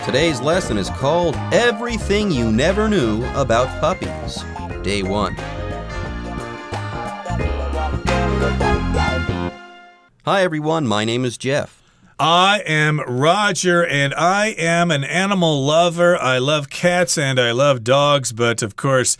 Today's lesson is called Everything You Never Knew About Puppies. Day 1. Hi everyone, my name is Jeff. I am Roger, and I am an animal lover. I love cats and I love dogs, but of course,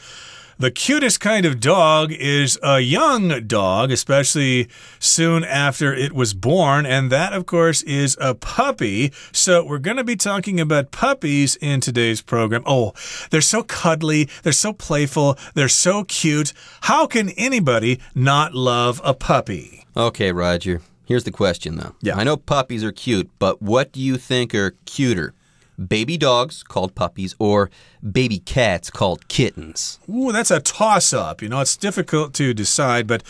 the cutest kind of dog is a young dog, especially soon after it was born, and that, of course, is a puppy. So we're going to be talking about puppies in today's program. Oh, they're so cuddly, they're so playful, they're so cute. How can anybody not love a puppy? Okay, Roger. Here's the question, though. Yeah. I know puppies are cute, but what do you think are cuter? Baby dogs, called puppies, or baby cats, called kittens? Ooh, that's a toss-up. You know, it's difficult to decide, but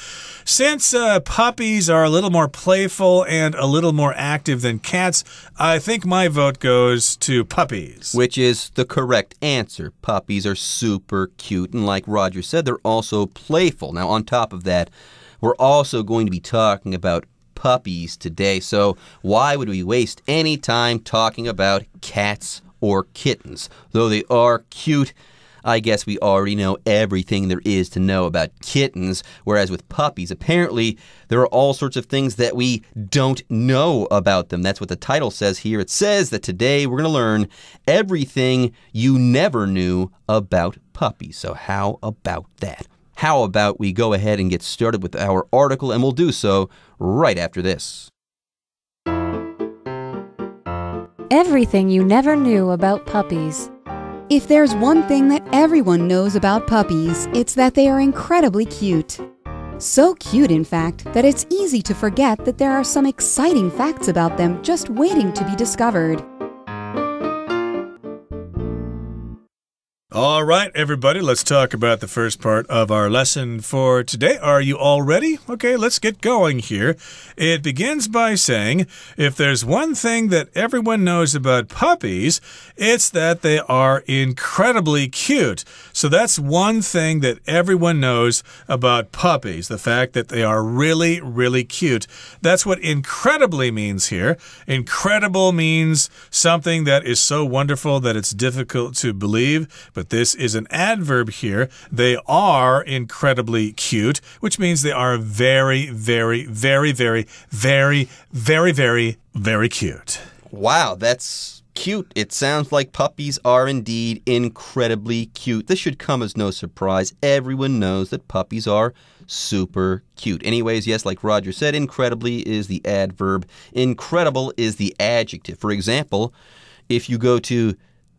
since puppies are a little more playful and a little more active than cats, I think my vote goes to puppies. Which is the correct answer. Puppies are super cute, and like Roger said, they're also playful. Now, on top of that, we're also going to be talking about puppies today, so why would we waste any time talking about cats or kittens? Though they are cute, I guess we already know everything there is to know about kittens, whereas with puppies, apparently there are all sorts of things that we don't know about them. That's what the title says here. It says that today we're going to learn everything you never knew about puppies. So how about that? How about we go ahead and get started with our article, and we'll do so right after this. Everything you never knew about puppies. If there's one thing that everyone knows about puppies, it's that they are incredibly cute. So cute, in fact, that it's easy to forget that there are some exciting facts about them just waiting to be discovered. All right, everybody, let's talk about the first part of our lesson for today. Are you all ready? Okay, let's get going here. It begins by saying, if there's one thing that everyone knows about puppies, it's that they are incredibly cute. So that's one thing that everyone knows about puppies, the fact that they are really, really cute. That's what incredibly means here. Incredible means something that is so wonderful that it's difficult to believe, but this is an adverb here. They are incredibly cute, which means they are very, very, very, very, very, very, very, very cute. Wow, that's cute. It sounds like puppies are indeed incredibly cute. This should come as no surprise. Everyone knows that puppies are super cute. Anyways, yes, like Roger said, incredibly is the adverb. Incredible is the adjective. For example, if you go to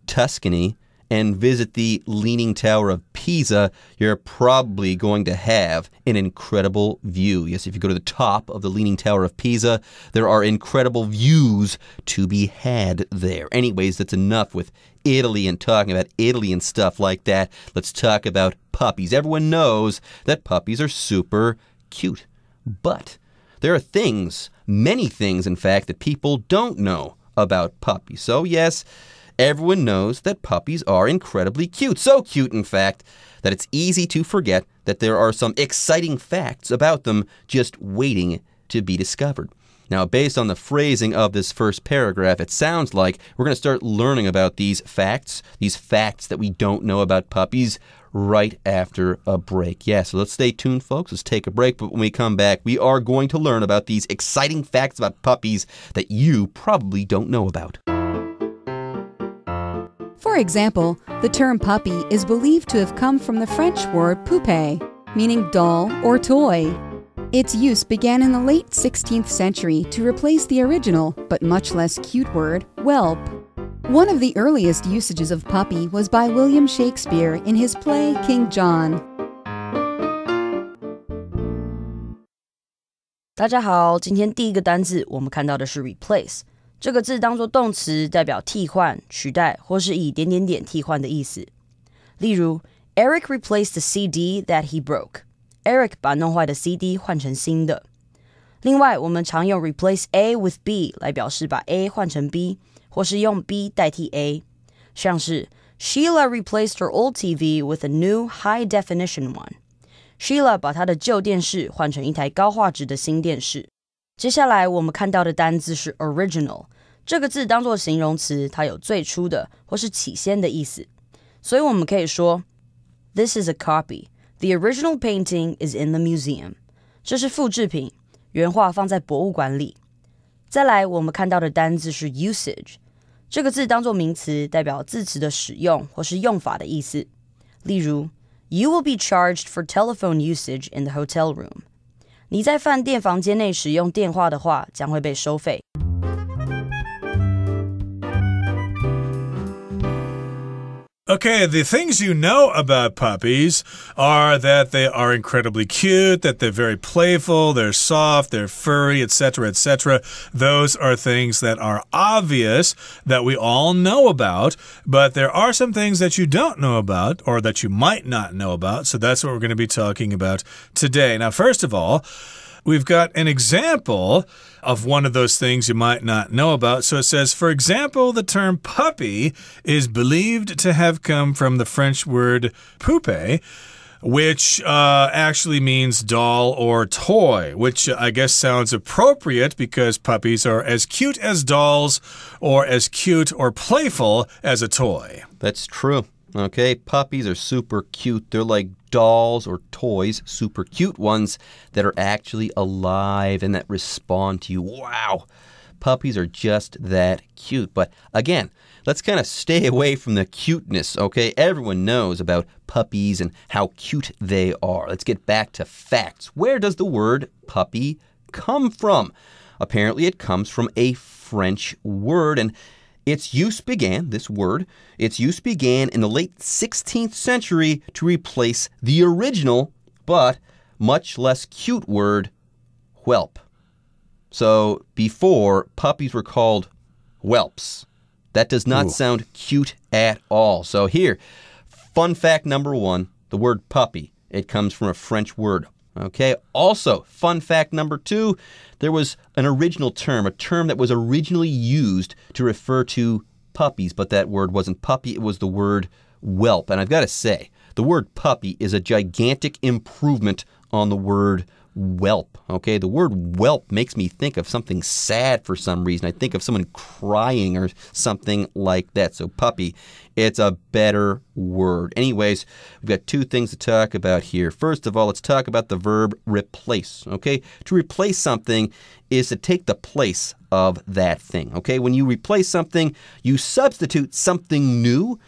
Tuscany and visit the Leaning Tower of Pisa, you're probably going to have an incredible view. Yes, if you go to the top of the Leaning Tower of Pisa, there are incredible views to be had there. Anyways, that's enough with Italy and talking about Italy and stuff like that. Let's talk about puppies. Everyone knows that puppies are super cute. But there are things, many things, in fact, that people don't know about puppies. So, yes, everyone knows that puppies are incredibly cute. So cute, in fact, that it's easy to forget that there are some exciting facts about them just waiting to be discovered. Now, based on the phrasing of this first paragraph, it sounds like we're going to start learning about these facts that we don't know about puppies, right after a break. Yeah, so let's stay tuned, folks. Let's take a break, but when we come back, we are going to learn about these exciting facts about puppies that you probably don't know about. For example, the term puppy is believed to have come from the French word poupée, meaning doll or toy. Its use began in the late 16th century to replace the original, but much less cute word, whelp. One of the earliest usages of puppy was by William Shakespeare in his play King John. 大家好，今天第一个单字我们看到的是 replace。这个字当作动词，代表替换、取代或是以点点点替换的意思。例如 Eric replaced the CD that he broke. Eric 把弄坏的 CD 换成新的。另外，我们常用 replace A with B 来表示把 A 换成 B， 或是用 B 代替 A。像是 Sheila replaced her old TV with a new high-definition one. Sheila 把她的旧电视换成一台高画质的新电视。接下来我们看到的单字是 original， 这个字当作形容词，它有最初的或是起先的意思。所以我们可以说 This is a copy. The original painting is in the museum. 这是复制品，原画放在博物馆里。再来我们看到的单字是 usage， 这个字当作名词，代表字词的使用或是用法的意思。例如You will be charged for telephone usage in the hotel room. 你在饭店房间内使用电话的话，将会被收费。Okay, the things you know about puppies are that they are incredibly cute, that they're very playful, they're soft, they're furry, etc., etc. Those are things that are obvious that we all know about, but there are some things that you don't know about or that you might not know about, so that's what we're going to be talking about today. Now, first of all, we've got an example of one of those things you might not know about. So it says, for example, the term puppy is believed to have come from the French word poupée, which actually means doll or toy, which I guess sounds appropriate because puppies are as cute as dolls or as cute or playful as a toy. That's true. Okay, puppies are super cute. They're like dolls or toys, super cute ones that are actually alive and that respond to you. Wow, puppies are just that cute. But again, let's kind of stay away from the cuteness, okay? Everyone knows about puppies and how cute they are. Let's get back to facts. Where does the word puppy come from? Apparently, it comes from a French word, and its use began in the late 16th century to replace the original, but much less cute word, whelp. So before, puppies were called whelps. That does not sound cute at all. So here, fun fact number one, the word puppy, it comes from a French word. Okay, also, fun fact number two, there was an original term, a term that was originally used to refer to puppies, but that word wasn't puppy, it was the word whelp. And I've got to say, the word puppy is a gigantic improvement on the word whelp. Okay, the word whelp makes me think of something sad for some reason. I think of someone crying or something like that. So puppy, it's a better word. Anyways, we've got two things to talk about here. First of all, let's talk about the verb replace. Okay, to replace something is to take the place of that thing. Okay, when you replace something, you substitute something new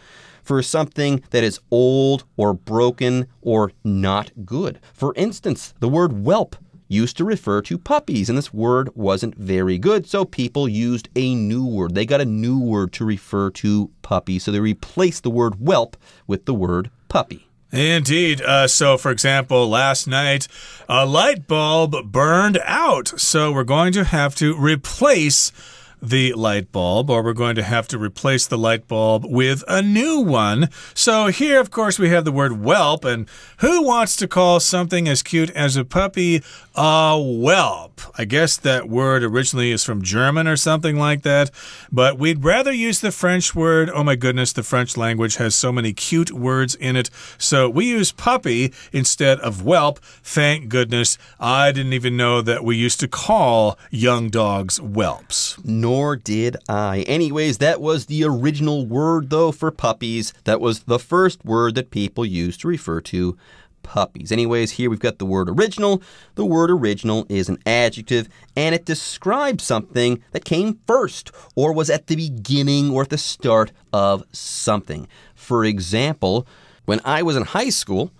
for something that is old or broken or not good. For instance, the word whelp used to refer to puppies, and this word wasn't very good, so people used a new word. They got a new word to refer to puppies, so they replaced the word whelp with the word puppy. Indeed. So, for example, last night, a light bulb burned out, so we're going to have to replace the light bulb, or we're going to have to replace the light bulb with a new one. So here, of course, we have the word whelp, and who wants to call something as cute as a puppy a whelp? I guess that word originally is from German or something like that, but we'd rather use the French word. Oh my goodness, the French language has so many cute words in it, so we use puppy instead of whelp. Thank goodness. I didn't even know that we used to call young dogs whelps. Nor did I. Anyways, that was the original word, though, for puppies. That was the first word that people used to refer to puppies. Anyways, here we've got the word original. The word original is an adjective, and it describes something that came first or was at the beginning or at the start of something. For example, when I was in high school,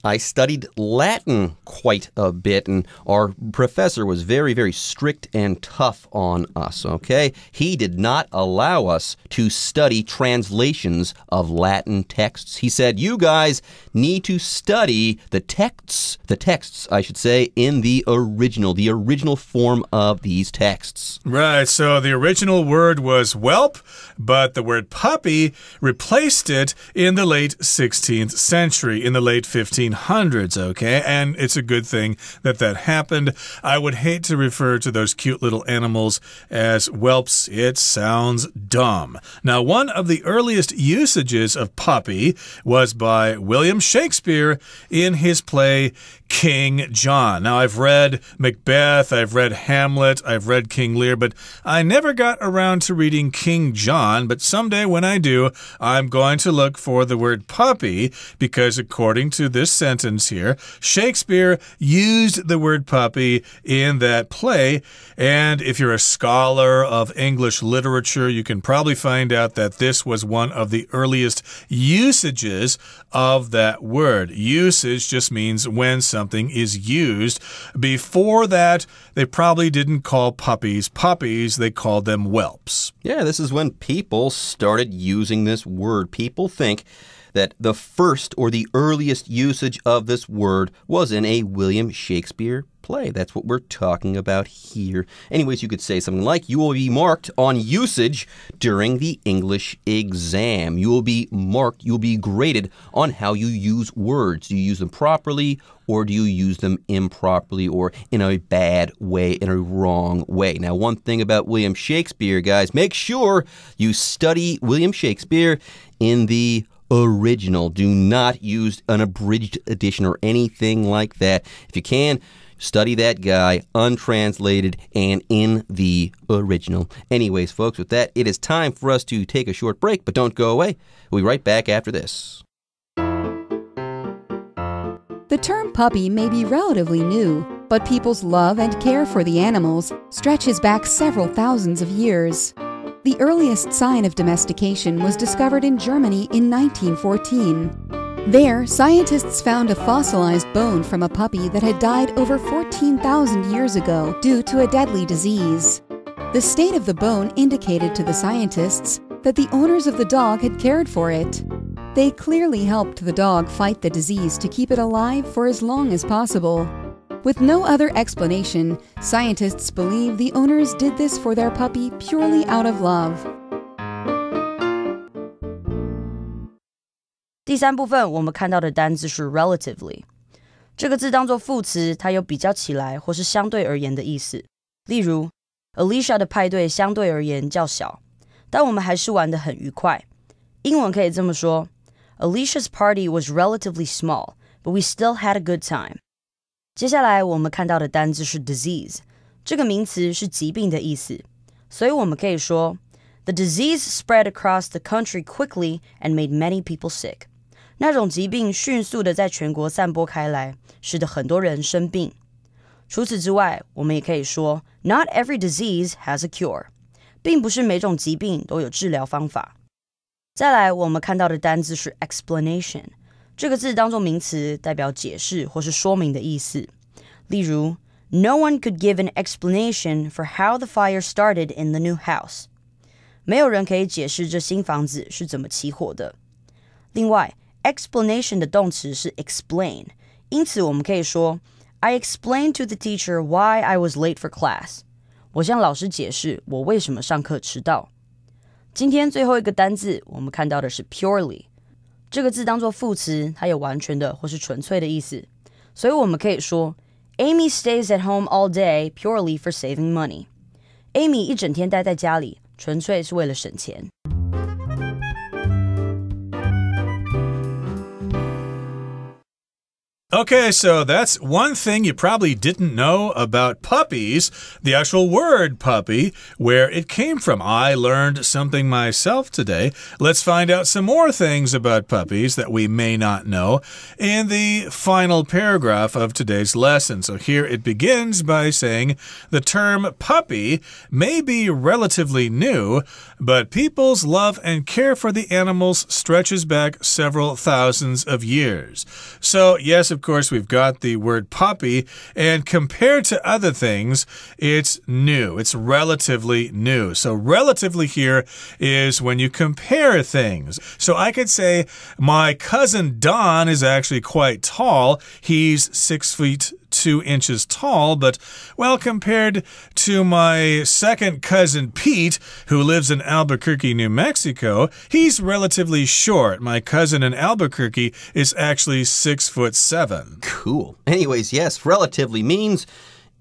I studied Latin quite a bit, and our professor was very, very strict and tough on us, okay? He did not allow us to study translations of Latin texts. He said, you guys need to study the texts, I should say, in the original form of these texts. Right, so the original word was whelp, but the word puppy replaced it in the late 16th century, in the late 1500s. 1800s, okay? And it's a good thing that that happened. I would hate to refer to those cute little animals as whelps. It sounds dumb. Now, one of the earliest usages of puppy was by William Shakespeare in his play King John. Now, I've read Macbeth, I've read Hamlet, I've read King Lear, but I never got around to reading King John. But someday when I do, I'm going to look for the word puppy because according to this sentence here, Shakespeare used the word puppy in that play. And if you're a scholar of English literature, you can probably find out that this was one of the earliest usages of that word. Usage just means when something is used. Before that, they probably didn't call puppies puppies, they called them whelps. Yeah, this is when people started using this word. People think that the first or the earliest usage of this word was in a William Shakespeare play. That's what we're talking about here. Anyways, you could say something like, you will be marked on usage during the English exam. You will be marked, you'll be graded on how you use words. Do you use them properly or do you use them improperly or in a bad way, in a wrong way? Now, one thing about William Shakespeare, guys, make sure you study William Shakespeare in the original. Do not use an abridged edition or anything like that. If you can, study that guy untranslated and in the original. Anyways, folks, with that, it is time for us to take a short break, but don't go away. We'll be right back after this. The term puppy may be relatively new, but people's love and care for the animals stretches back several thousands of years. The earliest sign of domestication was discovered in Germany in 1914. There, scientists found a fossilized bone from a puppy that had died over 14,000 years ago due to a deadly disease. The state of the bone indicated to the scientists that the owners of the dog had cared for it. They clearly helped the dog fight the disease to keep it alive for as long as possible. With no other explanation, scientists believe the owners did this for their puppy purely out of love. 第三部分我们看到的单字是 relatively。这个字当作副词，它有比较起来或是相对而言的意思。例如 Alicia 的派对相对而言较小，但我们还是玩得很愉快。英文可以这么说 Alicia's party was relatively small, but we still had a good time. 接下来我们看到的单字是 disease， 这个名词是疾病的意思，所以我们可以说 The disease spread across the country quickly and made many people sick. 那种疾病迅速的在全国散播开来，使得很多人生病。除此之外，我们也可以说 Not every disease has a cure. 并不是每种疾病都有治疗方法。再来，我们看到的单字是 explanation。这个字当作名词，代表解释或是说明的意思。例如 No one could give an explanation for how the fire started in the new house. 没有人可以解释这新房子是怎么起火的。另外 explanation 的动词是 explain， 因此我们可以说 I explained to the teacher why I was late for class. 我向老师解释我为什么上课迟到。今天最后一个单字我们看到的是 purely。这个字当作副词，它有完全的或是纯粹的意思，所以我们可以说 Amy stays at home all day purely for saving money. Amy 一整天待在家里，纯粹是为了省钱。Okay, so that's one thing you probably didn't know about puppies, the actual word puppy, where it came from. I learned something myself today. Let's find out some more things about puppies that we may not know in the final paragraph of today's lesson. So here it begins by saying the term puppy may be relatively new, but people's love and care for the animals stretches back several thousands of years. So, yes, of course, we've got the word puppy, and compared to other things, it's new. It's relatively new. So relatively here is when you compare things. So I could say, my cousin Don is actually quite tall. He's 6 feet 2 inches tall, but, well, compared to my second cousin Pete, who lives in Albuquerque, New Mexico, he's relatively short. My cousin in Albuquerque is actually 6'7". Cool. Anyways, yes, relatively means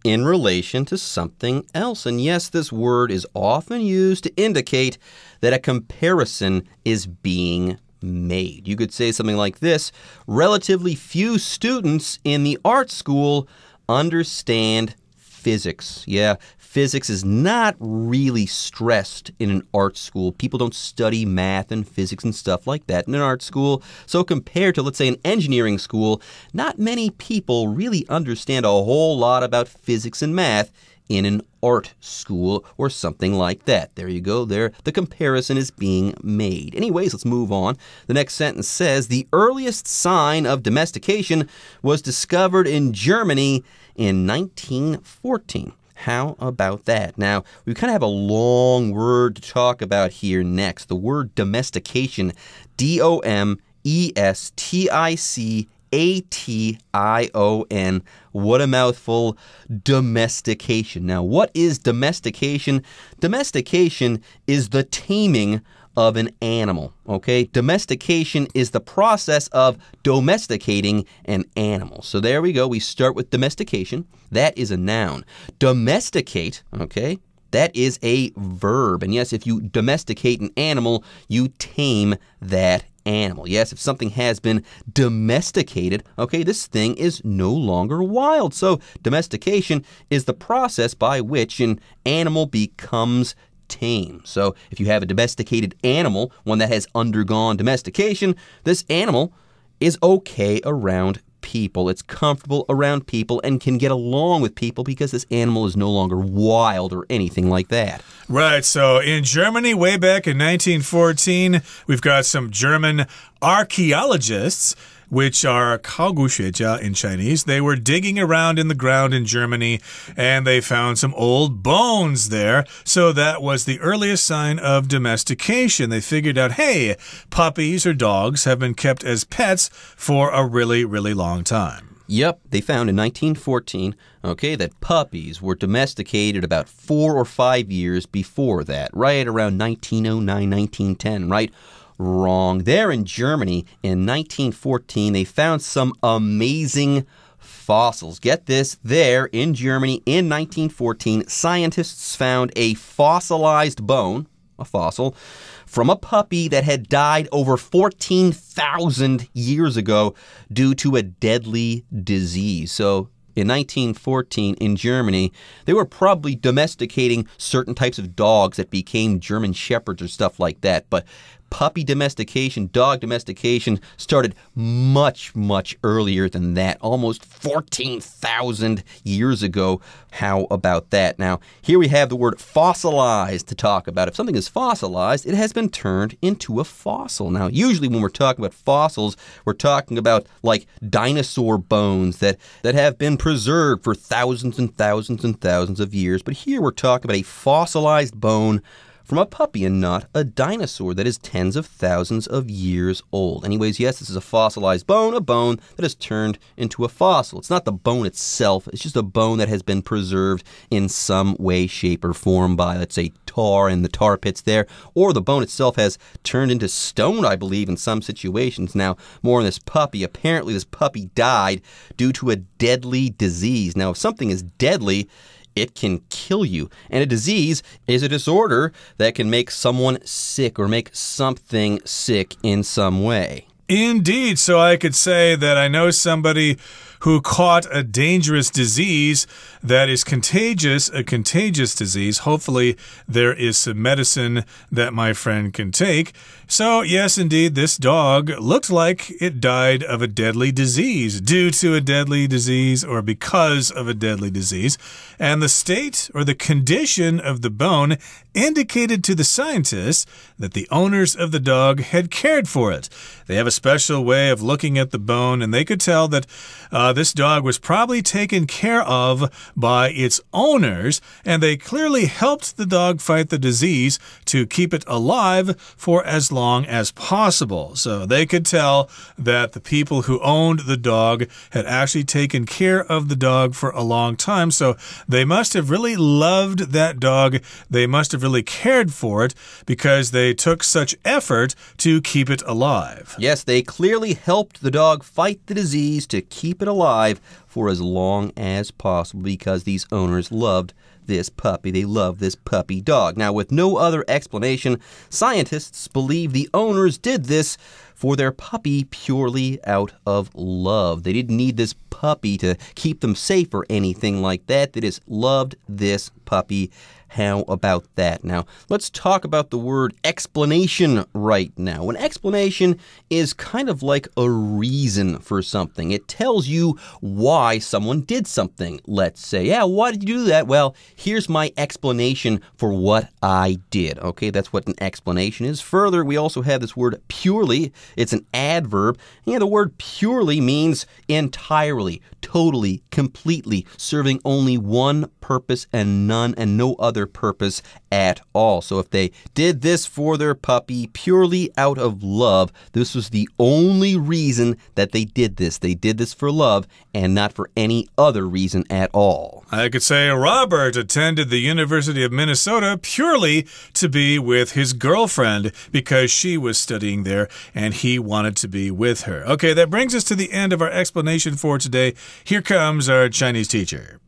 in relation to something else. And yes, this word is often used to indicate that a comparison is being made. You could say something like this: relatively few students in the art school understand physics. Yeah, physics is not really stressed in an art school. People don't study math and physics and stuff like that in an art school. So compared to, let's say, an engineering school, not many people really understand a whole lot about physics and math in an art school or something like that. There you go. There, the comparison is being made. Anyways, let's move on. The next sentence says, the earliest sign of domestication was discovered in Germany in 1914. How about that? Now, we kind of have a long word to talk about here next. The word domestication, D-O-M-E-S-T-I-C-A-T-I-O-N. What a mouthful. Domestication. Now, what is domestication? Domestication is the taming of an animal, okay? Domestication is the process of domesticating an animal. So there we go. We start with domestication. That is a noun. Domesticate, okay? That is a verb. And yes, if you domesticate an animal, you tame that animal. Yes, if something has been domesticated, okay, this thing is no longer wild. So domestication is the process by which an animal becomes tame. So if you have a domesticated animal, one that has undergone domestication, this animal is okay around people. It's comfortable around people and can get along with people because this animal is no longer wild or anything like that. Right. So in Germany, way back in 1914, we've got some German archaeologists, which are 考古学家 in Chinese. They were digging around in the ground in Germany, and they found some old bones there. So that was the earliest sign of domestication. They figured out, hey, puppies or dogs have been kept as pets for a really, really long time. Yep, they found in 1914, okay, that puppies were domesticated about 4 or 5 years before that, right around 1909, 1910, right? Wrong. There in Germany in 1914, they found some amazing fossils. Get this, there in Germany in 1914, scientists found a fossilized bone, a fossil, from a puppy that had died over 14,000 years ago due to a deadly disease. So in 1914 in Germany, they were probably domesticating certain types of dogs that became German shepherds or stuff like that. But puppy domestication, dog domestication started much, much earlier than that, almost 14,000 years ago. How about that? Now, here we have the word fossilized to talk about. If something is fossilized, it has been turned into a fossil. Now, usually when we're talking about fossils, we're talking about like dinosaur bones that have been preserved for thousands and thousands and thousands of years. But here we're talking about a fossilized bone from a puppy and not a dinosaur that is tens of thousands of years old. Anyways, yes, this is a fossilized bone, a bone that has turned into a fossil. It's not the bone itself, it's just a bone that has been preserved in some way, shape, or form by, let's say, tar in the tar pits there, or the bone itself has turned into stone, I believe, in some situations. Now, more on this puppy. Apparently, this puppy died due to a deadly disease. Now, if something is deadly, it can kill you. And a disease is a disorder that can make someone sick or make something sick in some way. Indeed. So I could say that I know somebody who caught a dangerous disease that is contagious, a contagious disease. Hopefully, there is some medicine that my friend can take. So, yes, indeed, this dog looked like it died of a deadly disease, due to a deadly disease or because of a deadly disease. And the state or the condition of the bone indicated to the scientists that the owners of the dog had cared for it. They have a special way of looking at the bone, and they could tell that this dog was probably taken care of by its owners, and they clearly helped the dog fight the disease to keep it alive for as long as possible. So they could tell that the people who owned the dog had actually taken care of the dog for a long time. So they must have really loved that dog. They must have really cared for it because they took such effort to keep it alive. Yes, they clearly helped the dog fight the disease to keep it alive for as long as possible because these owners loved this puppy. They love this puppy dog. Now, with no other explanation, scientists believe the owners did this for their puppy purely out of love. They didn't need this puppy to keep them safe or anything like that. They just loved this puppy. How about that? Now, let's talk about the word explanation right now. An explanation is kind of like a reason for something. It tells you why someone did something. Let's say, yeah, why did you do that? Well, here's my explanation for what I did. Okay, that's what an explanation is. Further, we also have this word purely. It's an adverb. Yeah, the word purely means entirely, totally, completely, serving only one purpose and no other purpose at all. So if they did this for their puppy purely out of love, this was the only reason that they did this. They did this for love and not for any other reason at all. I could say Robert attended the University of Minnesota purely to be with his girlfriend because she was studying there and he wanted to be with her. Okay, that brings us to the end of our explanation for today. Here comes our Chinese teacher.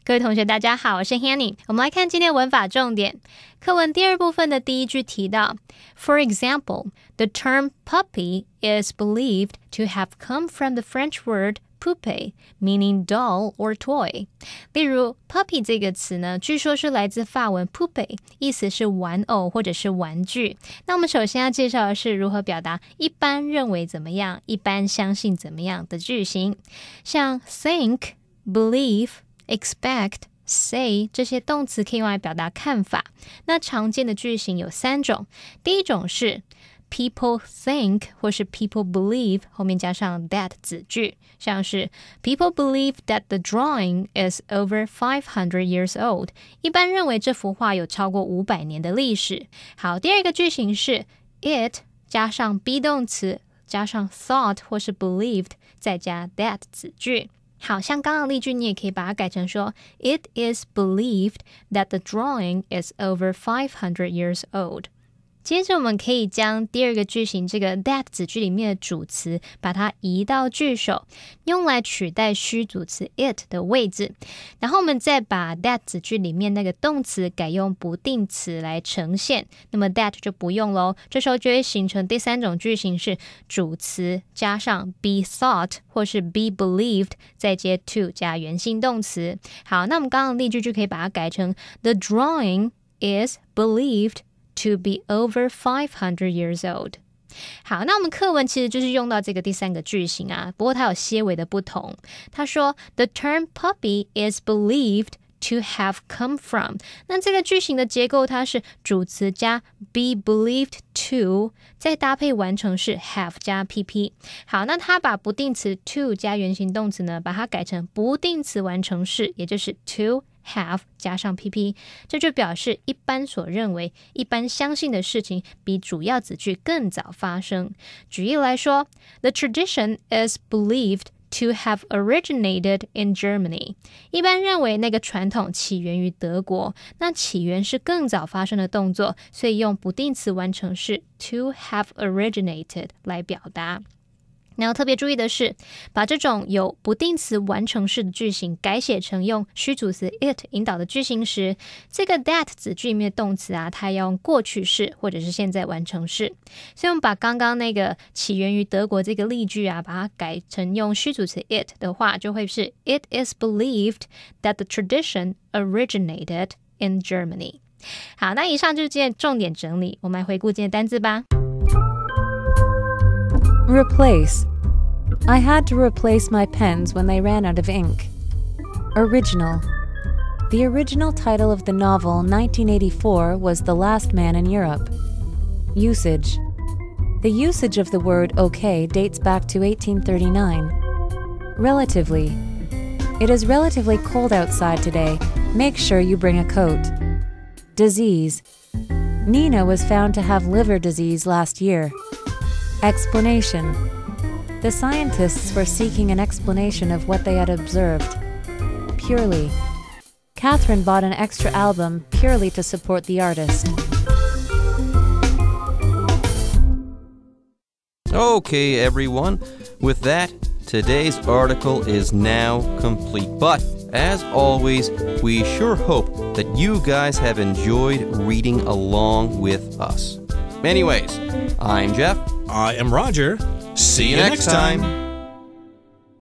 各位同学大家好，我是 Hanny。 我们来看今天文法重点。课文第二部分的第一句提到 For example, the term puppy is believed to have come from the French word poupée, meaning doll or toy. 例如 puppy 这个词呢，据说是来自法文 poupée， 意思是玩偶或者是玩具。那我们首先要介绍的是如何表达一般认为怎么样，一般相信怎么样的句型。像 think, believe,expect, say 这些动词可以用来表达看法。那常见的句型有3种。第一种是 people think 或是 people believe 后面加上 that 子句，像是 people believe that the drawing is over 500 years old， 一般认为这幅画有超过500年的历史。好，第二个句型是 it 加上 be 动词加上 thought 或是 believed 再加 that 子句。好，像刚刚的例句你也可以把它改成说 It is believed that the drawing is over 500 years old。 接着我们可以将第二个句型这个 that 子句里面的主词把它移到句首，用来取代虚主词 it 的位置，然后我们再把 that 子句里面那个动词改用不定词来呈现，那么 that 就不用咯，这时候就会形成第三种句型是主词加上 be thought 或是 be believed 再接 to 加原形动词。好，那我们刚刚的例句就可以把它改成 The drawing is believed to be over 500 years old。 好，那我们课文其实就是用到这个第三个句型啊，不过它有些微的不同。他说 The term puppy is believed to have come from， 那这个句型的结构它是主词加 be believed to 再搭配完成式 have 加 pp。 好，那他把不定词 to 加原形动词呢把它改成不定词完成式，也就是 to have 加上 pp， 这就表示一般所认为一般相信的事情比主要子句更早发生。举例来说 The tradition is believed to have originated in Germany， 一般认为那个传统起源于德国，那起源是更早发生的动作，所以用不定词完成式 to have originated 来表达。然后特别注意的是，把这种有不定词完成式的句型改写成用虚主词 it 引导的句型时，这个 that 子句里面的动词啊，它要用过去式或者是现在完成式。所以我们把刚刚那个起源于德国这个例句啊，把它改成用虚主词 it 的话，就会是 It is believed that the tradition originated in Germany。 好，那以上就是今天的重点整理，我们来回顾今天的单字吧。Replace. I had to replace my pens when they ran out of ink. Original. The original title of the novel, 1984, was The Last Man in Europe. Usage. The usage of the word okay dates back to 1839. Relatively. It is relatively cold outside today. Make sure you bring a coat. Disease. Nina was found to have liver disease last year. Explanation. The scientists were seeking an explanation of what they had observed. Purely. Catherine bought an extra album purely to support the artist. Okay, everyone. With that, today's article is now complete. But, as always, we sure hope that you guys have enjoyed reading along with us. Anyways, I'm Jeff. I am Roger. See you next time.